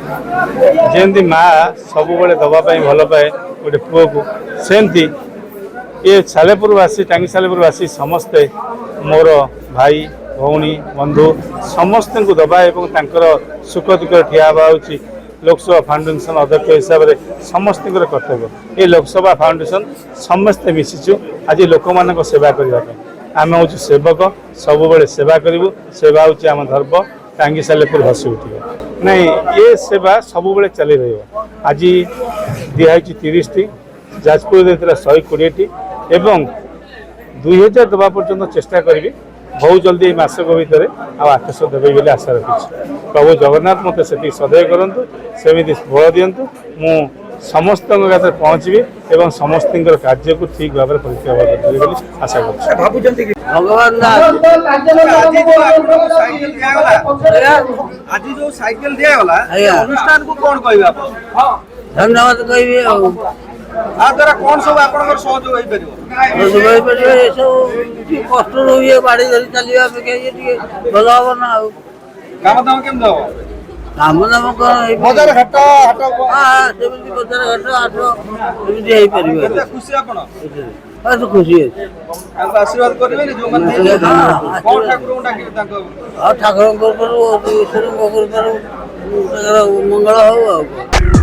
जमी माँ सब दबा भल पाए गोटे पुओ को सेमती ये सालेपुरवासी टांगी सालेपुरवासी समस्ते मोर भाई भौणी बंधु समस्त को दबा और सुख दुख ठिया हूँ लोकसभा फाउंडेशन अध्यक्ष हिसाब से समस्त कर्तव्य ये लोकसभा फाउंडेशन समस्ते मिशिचु आज लोक मान सेवा करने आम हूँ सेवक सब सेवा करूँ सेवा हूँ आम धर्म टांगी सालेपुर हसी उठे नहीं ये सेवा सब चली रही आज दिखाई 30 टी जाजपुर देता 120 टी एवं 2000 दबा पर्यंत चेष्टा करी बहुत जल्दी मसक भितर 800 देवे बोले आशा रखी प्रभु जगन्नाथ मत से सदैव करूँ सेमती बल दिंतु मु समस्त पहुँचबी एवं समस्त कार्य को ठीक भाव में परिचालन करेंगे आशा कर भगवान आज जो साइकिल दिगला अनुष्ठान को कौन कह धन्यवाद कहि द्वारा कौन सब आप सहयोग कष्ट रही बाड़ी धरी चलिए भल हम ना काम दाम केम दब काम दाम कौन बजार घाट हाट बजार घाट हाट खुशी आपण खुशी आशीर्वाद करेंगे जो मैंने कौन ठाकुर डाक ठाकुर मंगल हो।